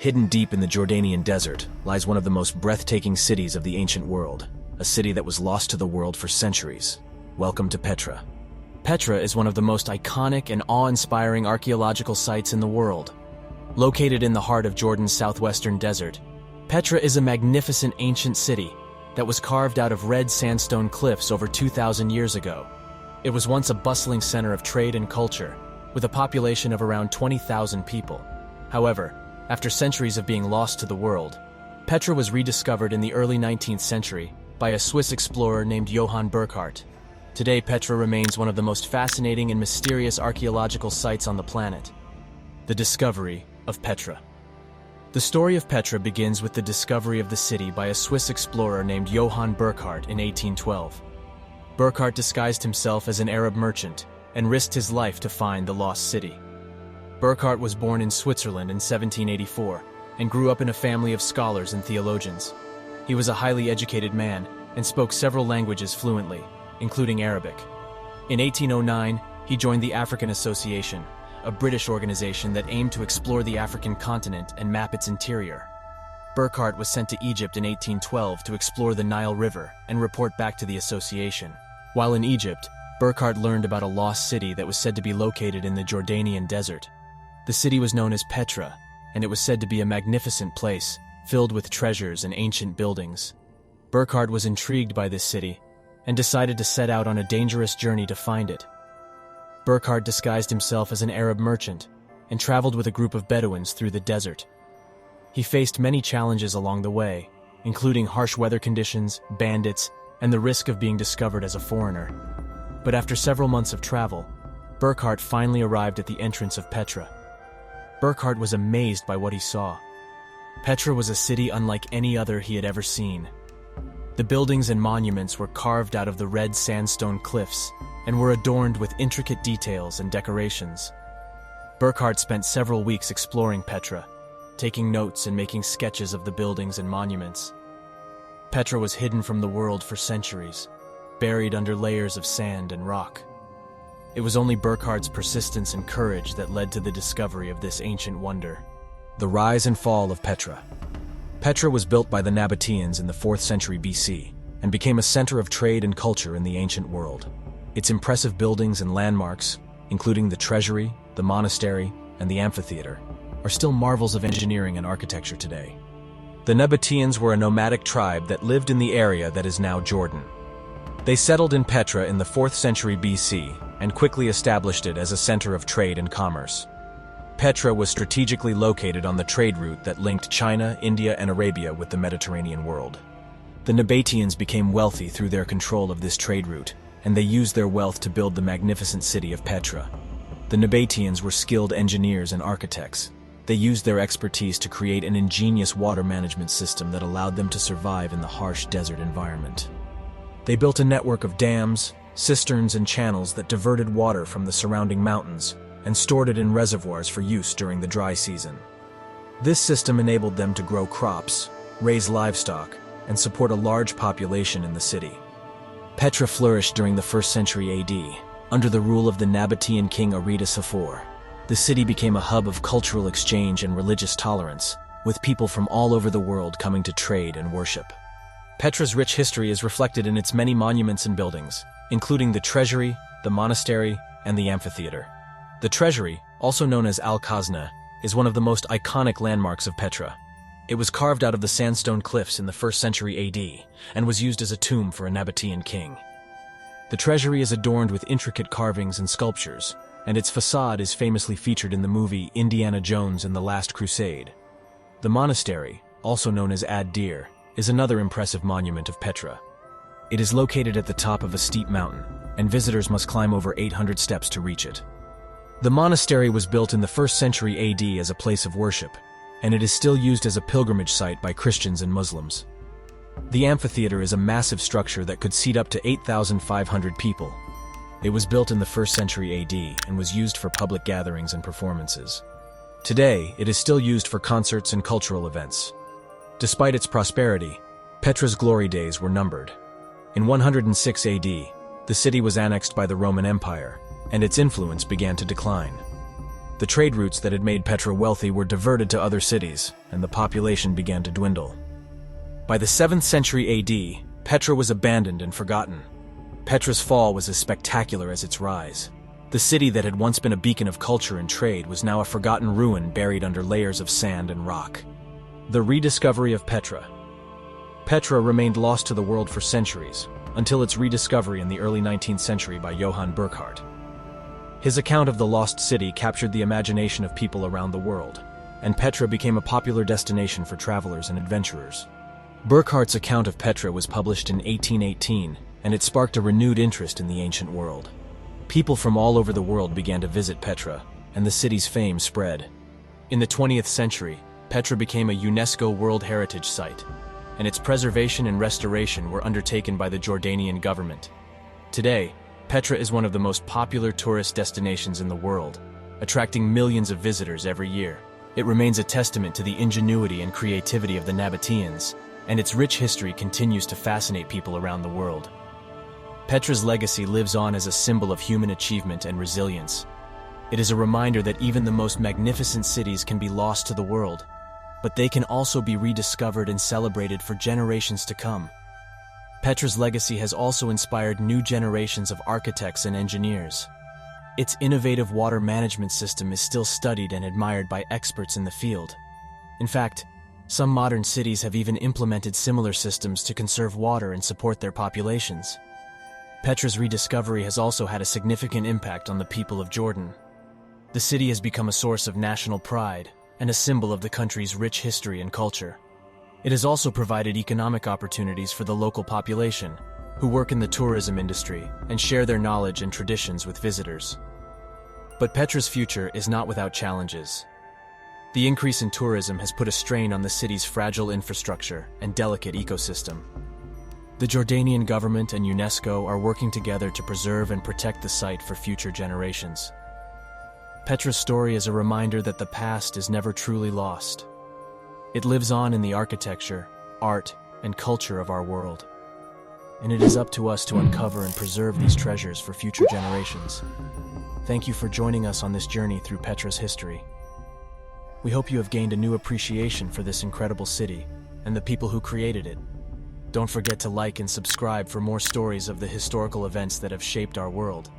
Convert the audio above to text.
Hidden deep in the Jordanian desert lies one of the most breathtaking cities of the ancient world, a city that was lost to the world for centuries. Welcome to Petra. Petra is one of the most iconic and awe-inspiring archaeological sites in the world. Located in the heart of Jordan's southwestern desert, Petra is a magnificent ancient city that was carved out of red sandstone cliffs over 2,000 years ago. It was once a bustling center of trade and culture, with a population of around 20,000 people. However, after centuries of being lost to the world, Petra was rediscovered in the early 19th century by a Swiss explorer named Johann Burckhardt. Today, Petra remains one of the most fascinating and mysterious archaeological sites on the planet. The discovery of Petra. The story of Petra begins with the discovery of the city by a Swiss explorer named Johann Burckhardt in 1812. Burckhardt disguised himself as an Arab merchant and risked his life to find the lost city. Burckhardt was born in Switzerland in 1784 and grew up in a family of scholars and theologians. He was a highly educated man and spoke several languages fluently, including Arabic. In 1809, he joined the African Association, a British organization that aimed to explore the African continent and map its interior. Burckhardt was sent to Egypt in 1812 to explore the Nile River and report back to the association. While in Egypt, Burckhardt learned about a lost city that was said to be located in the Jordanian desert. The city was known as Petra, and it was said to be a magnificent place, filled with treasures and ancient buildings. Burckhardt was intrigued by this city and decided to set out on a dangerous journey to find it. Burckhardt disguised himself as an Arab merchant and traveled with a group of Bedouins through the desert. He faced many challenges along the way, including harsh weather conditions, bandits, and the risk of being discovered as a foreigner. But after several months of travel, Burckhardt finally arrived at the entrance of Petra. Burckhardt was amazed by what he saw. Petra was a city unlike any other he had ever seen. The buildings and monuments were carved out of the red sandstone cliffs and were adorned with intricate details and decorations. Burckhardt spent several weeks exploring Petra, taking notes and making sketches of the buildings and monuments. Petra was hidden from the world for centuries, buried under layers of sand and rock. It was only Burckhardt's persistence and courage that led to the discovery of this ancient wonder. The rise and fall of Petra. Petra was built by the Nabateans in the 4th century BC and became a center of trade and culture in the ancient world. Its impressive buildings and landmarks, including the Treasury, the Monastery, and the amphitheater, are still marvels of engineering and architecture today. The Nabateans were a nomadic tribe that lived in the area that is now Jordan. They settled in Petra in the 4th century BC and quickly established it as a center of trade and commerce. Petra was strategically located on the trade route that linked China, India, and Arabia with the Mediterranean world. The Nabateans became wealthy through their control of this trade route, and they used their wealth to build the magnificent city of Petra. The Nabateans were skilled engineers and architects. They used their expertise to create an ingenious water management system that allowed them to survive in the harsh desert environment. They built a network of dams, cisterns, and channels that diverted water from the surrounding mountains and stored it in reservoirs for use during the dry season. This system enabled them to grow crops, raise livestock, and support a large population in the city. Petra flourished during the 1st century AD, under the rule of the Nabatean king Rediscovered. The city became a hub of cultural exchange and religious tolerance, with people from all over the world coming to trade and worship. Petra's rich history is reflected in its many monuments and buildings, including the Treasury, the Monastery, and the amphitheater. The Treasury, also known as Al-Khazna, is one of the most iconic landmarks of Petra. It was carved out of the sandstone cliffs in the 1st century AD and was used as a tomb for a Nabatean king. The Treasury is adorned with intricate carvings and sculptures, and its facade is famously featured in the movie Indiana Jones and the Last Crusade. The Monastery, also known as Ad-Dir, is another impressive monument of Petra. It is located at the top of a steep mountain, and visitors must climb over 800 steps to reach it. The monastery was built in the 1st century AD as a place of worship, and it is still used as a pilgrimage site by Christians and Muslims. The amphitheater is a massive structure that could seat up to 8,500 people. It was built in the 1st century AD and was used for public gatherings and performances. Today, it is still used for concerts and cultural events. Despite its prosperity, Petra's glory days were numbered. In 106 AD, the city was annexed by the Roman Empire, and its influence began to decline. The trade routes that had made Petra wealthy were diverted to other cities, and the population began to dwindle. By the 7th century AD, Petra was abandoned and forgotten. Petra's fall was as spectacular as its rise. The city that had once been a beacon of culture and trade was now a forgotten ruin buried under layers of sand and rock. The rediscovery of Petra. Petra remained lost to the world for centuries, until its rediscovery in the early 19th century by Johann Burckhardt. His account of the lost city captured the imagination of people around the world, and Petra became a popular destination for travelers and adventurers. Burckhardt's account of Petra was published in 1818, and it sparked a renewed interest in the ancient world. People from all over the world began to visit Petra, and the city's fame spread. In the 20th century, Petra became a UNESCO World Heritage Site, and its preservation and restoration were undertaken by the Jordanian government. Today, Petra is one of the most popular tourist destinations in the world, attracting millions of visitors every year. It remains a testament to the ingenuity and creativity of the Nabateans, and its rich history continues to fascinate people around the world. Petra's legacy lives on as a symbol of human achievement and resilience. It is a reminder that even the most magnificent cities can be lost to the world, but they can also be rediscovered and celebrated for generations to come. Petra's legacy has also inspired new generations of architects and engineers. Its innovative water management system is still studied and admired by experts in the field. In fact, some modern cities have even implemented similar systems to conserve water and support their populations. Petra's rediscovery has also had a significant impact on the people of Jordan. The city has become a source of national pride and a symbol of the country's rich history and culture. It has also provided economic opportunities for the local population, who work in the tourism industry and share their knowledge and traditions with visitors. But Petra's future is not without challenges. The increase in tourism has put a strain on the city's fragile infrastructure and delicate ecosystem. The Jordanian government and UNESCO are working together to preserve and protect the site for future generations. Petra's story is a reminder that the past is never truly lost. It lives on in the architecture, art, and culture of our world. And it is up to us to uncover and preserve these treasures for future generations. Thank you for joining us on this journey through Petra's history. We hope you have gained a new appreciation for this incredible city and the people who created it. Don't forget to like and subscribe for more stories of the historical events that have shaped our world.